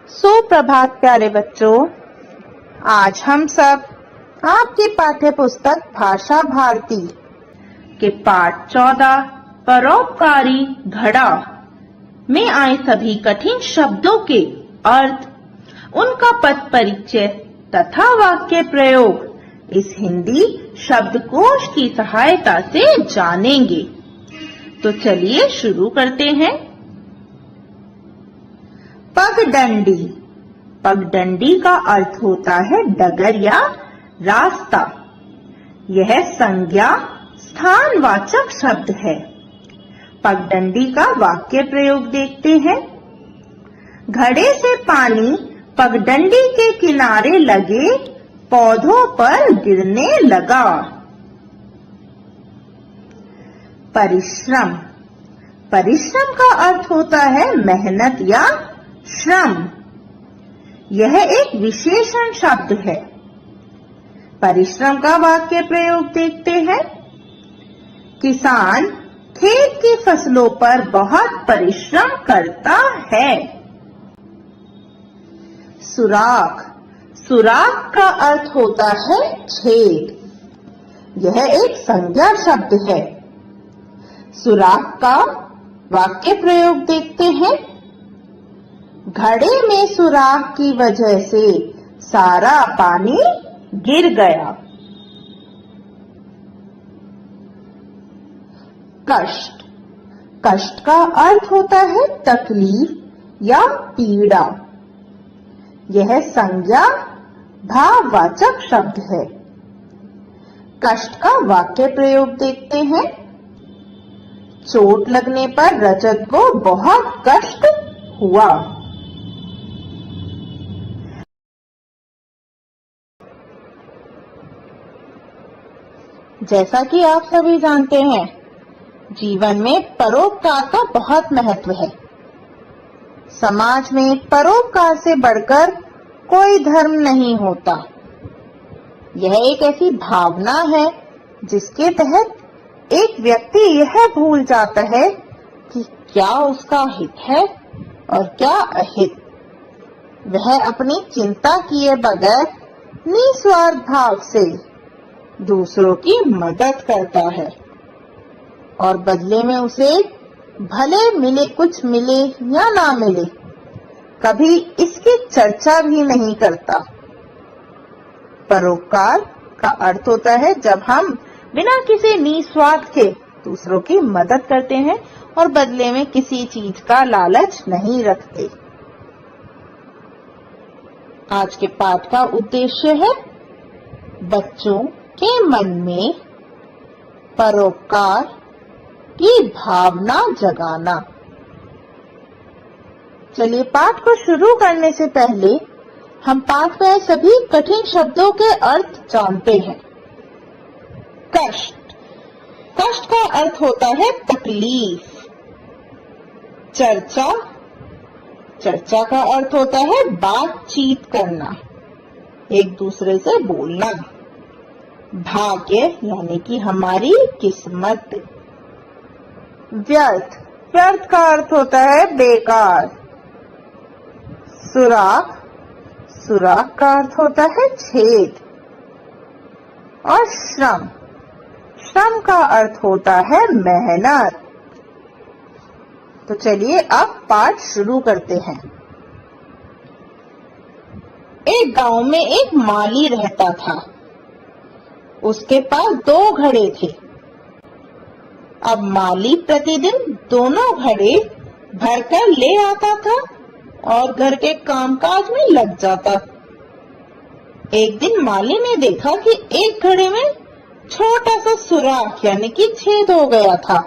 सुप्रभात प्यारे बच्चों, आज हम सब आपकी पाठ्य पुस्तक भाषा भारती के पाठ 14 परोपकारी घड़ा में आए सभी कठिन शब्दों के अर्थ, उनका पद परिचय तथा वाक्य प्रयोग इस हिंदी शब्दकोश की सहायता से जानेंगे। तो चलिए शुरू करते हैं। पगडंडी। पगडंडी का अर्थ होता है डगर या रास्ता। यह संज्ञा स्थानवाचक शब्द है। पगडंडी का वाक्य प्रयोग देखते हैं। घड़े से पानी पगडंडी के किनारे लगे पौधों पर गिरने लगा। परिश्रम। परिश्रम का अर्थ होता है मेहनत या श्रम। यह एक विशेषण शब्द है। परिश्रम का वाक्य प्रयोग देखते हैं। किसान खेत की फसलों पर बहुत परिश्रम करता है। सुराख। सुराख का अर्थ होता है छेद। यह एक संज्ञा शब्द है। सुराख का वाक्य प्रयोग देखते हैं। घड़े में सुराख की वजह से सारा पानी गिर गया। कष्ट। कष्ट का अर्थ होता है तकलीफ या पीड़ा। यह संज्ञा भाववाचक शब्द है। कष्ट का वाक्य प्रयोग देखते हैं। चोट लगने पर रजत को बहुत कष्ट हुआ। जैसा कि आप सभी जानते हैं, जीवन में परोपकार का बहुत महत्व है। समाज में परोपकार से बढ़कर कोई धर्म नहीं होता। यह एक ऐसी भावना है जिसके तहत एक व्यक्ति यह भूल जाता है कि क्या उसका हित है और क्या अहित। वह अपनी चिंता किए बगैर निस्वार्थ भाव से दूसरों की मदद करता है और बदले में उसे भले मिले कुछ मिले या ना मिले, कभी इसकी चर्चा भी नहीं करता। परोपकार का अर्थ होता है जब हम बिना किसी निस्वार्थ के दूसरों की मदद करते हैं और बदले में किसी चीज का लालच नहीं रखते। आज के पाठ का उद्देश्य है बच्चों के मन में परोपकार की भावना जगाना। चलिए पाठ को शुरू करने से पहले हम पाठ में सभी कठिन शब्दों के अर्थ जानते हैं। कष्ट। कष्ट का अर्थ होता है तकलीफ। चर्चा। चर्चा का अर्थ होता है बातचीत करना, एक दूसरे से बोलना। भाग्य यानी कि हमारी किस्मत। व्यर्थ। व्यर्थ का अर्थ होता है बेकार। सुराख। सुराख का अर्थ होता है छेद। और श्रम। श्रम का अर्थ होता है मेहनत। तो चलिए अब पाठ शुरू करते हैं। एक गांव में एक माली रहता था। उसके पास 2 घड़े थे। अब माली प्रतिदिन दोनों घड़े भरकर ले आता था और घर के कामकाज में लग जाता। एक दिन माली ने देखा कि एक घड़े में छोटा सा सुराख यानी कि छेद हो गया था।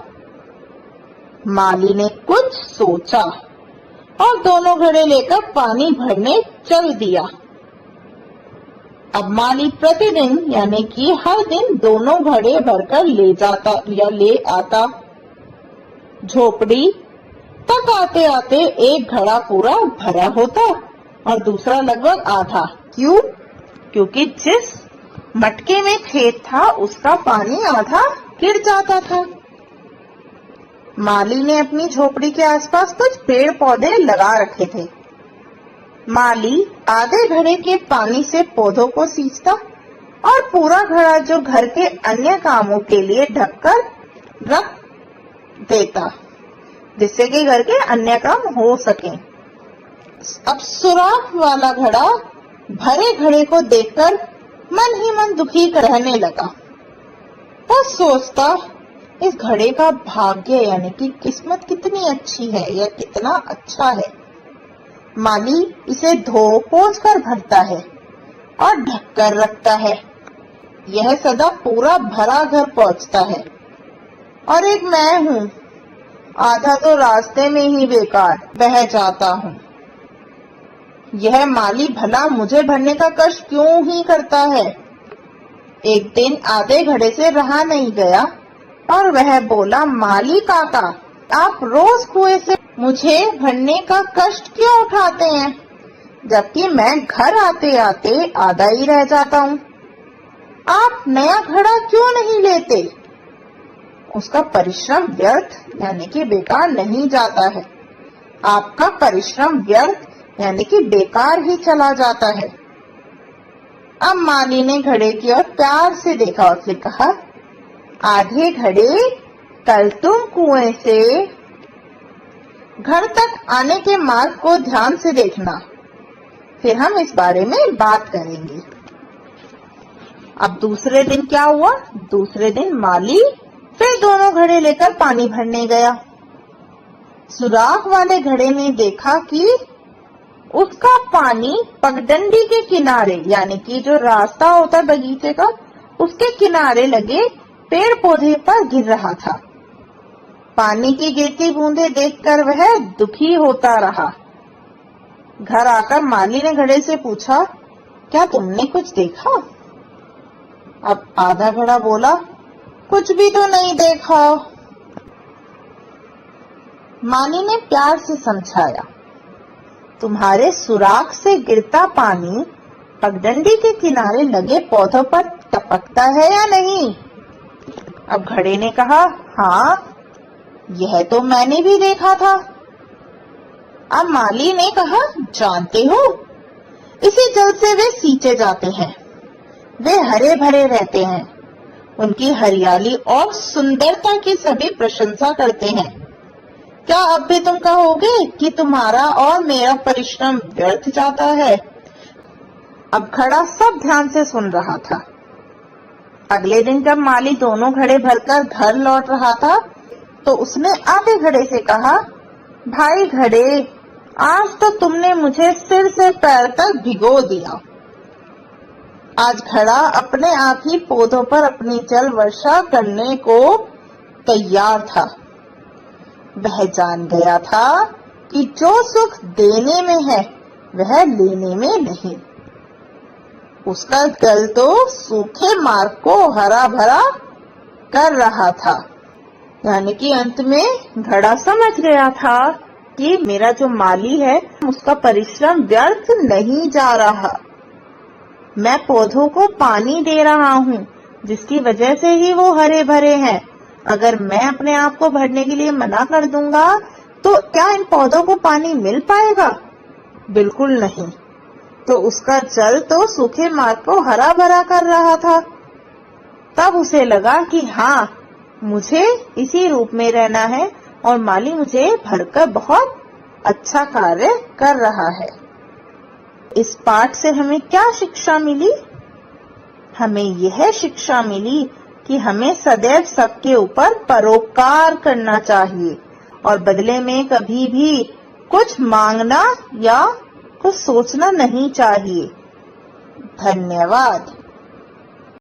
माली ने कुछ सोचा और दोनों घड़े लेकर पानी भरने चल दिया। अब माली प्रतिदिन यानी कि हर दिन दोनों घड़े भरकर ले जाता या ले आता। झोपड़ी तक आते आते एक घड़ा पूरा भरा होता और दूसरा लगभग आधा। क्यों? क्योंकि जिस मटके में छेद था उसका पानी आधा गिर जाता था। माली ने अपनी झोपड़ी के आसपास कुछ पेड़ पौधे लगा रखे थे। माली आधे घड़े के पानी से पौधों को सींचता और पूरा घड़ा जो घर के अन्य कामों के लिए ढककर रख देता, जिससे कि घर के अन्य काम हो सके। अब सुराख वाला घड़ा भरे घड़े को देखकर मन ही मन दुखी रहने लगा। वह सोचता, इस घड़े का भाग्य यानी कि किस्मत कितनी अच्छी है या कितना अच्छा है। माली इसे धो पोंछ कर भरता है और ढक कर रखता है। यह सदा पूरा भरा घर पहुंचता है और एक मैं हूँ, आधा तो रास्ते में ही बेकार बह जाता हूँ। यह माली भला मुझे भरने का कष्ट क्यों ही करता है। एक दिन आधे घड़े से रहा नहीं गया और वह बोला, माली काका, आप रोज कुएं से मुझे भरने का कष्ट क्यों उठाते हैं, जबकि मैं घर आते आते आधा ही रह जाता हूँ। आप नया घड़ा क्यों नहीं लेते? उसका परिश्रम व्यर्थ यानी कि बेकार नहीं जाता है। आपका परिश्रम व्यर्थ यानी कि बेकार ही चला जाता है। अब माली ने घड़े की ओर प्यार से देखा और उसने कहा, आधे घड़े, कल तुम कुएं से घर तक आने के मार्ग को ध्यान से देखना, फिर हम इस बारे में बात करेंगे। अब दूसरे दिन क्या हुआ? दूसरे दिन माली फिर दोनों घड़े लेकर पानी भरने गया। सुराख वाले घड़े ने देखा कि उसका पानी पगडंडी के किनारे यानी कि जो रास्ता होता है बगीचे का, उसके किनारे लगे पेड़ पौधे पर गिर रहा था। पानी की गिरती बूंदें देखकर वह दुखी होता रहा। घर आकर माली ने घड़े से पूछा, क्या तुमने कुछ देखा? अब आधा घड़ा बोला, कुछ भी तो नहीं देखा। माली ने प्यार से समझाया, तुम्हारे सुराख से गिरता पानी पगडंडी के किनारे लगे पौधों पर टपकता है या नहीं? अब घड़े ने कहा, हाँ, यह तो मैंने भी देखा था। अब माली ने कहा, जानते हो, इसी जल से वे सींचे जाते हैं। वे हरे भरे रहते हैं। उनकी हरियाली और सुंदरता की सभी प्रशंसा करते हैं। क्या अब भी तुम कहोगे कि तुम्हारा और मेरा परिश्रम व्यर्थ जाता है? अब घड़ा सब ध्यान से सुन रहा था। अगले दिन जब माली दोनों घड़े भरकर घर लौट रहा था, तो उसने आधे घड़े से कहा, भाई घड़े, आज तो तुमने मुझे सिर से पैर तक भिगो दिया। आज घड़ा अपने आप ही पौधों पर अपनी जल वर्षा करने को तैयार था। वह जान गया था कि जो सुख देने में है वह लेने में नहीं। उसका जल तो सूखे मार्ग को हरा भरा कर रहा था। यानी कि अंत में घड़ा समझ गया था कि मेरा जो माली है उसका परिश्रम व्यर्थ नहीं जा रहा। मैं पौधों को पानी दे रहा हूँ, जिसकी वजह से ही वो हरे भरे हैं। अगर मैं अपने आप को भरने के लिए मना कर दूंगा तो क्या इन पौधों को पानी मिल पाएगा? बिल्कुल नहीं। तो उसका जल तो सूखे मार्ग को हरा भरा कर रहा था। तब उसे लगा कि हाँ, मुझे इसी रूप में रहना है और माली मुझे भरकर बहुत अच्छा कार्य कर रहा है। इस पाठ से हमें क्या शिक्षा मिली? हमें यह शिक्षा मिली कि हमें सदैव सबके ऊपर परोपकार करना चाहिए और बदले में कभी भी कुछ मांगना या कुछ सोचना नहीं चाहिए। धन्यवाद।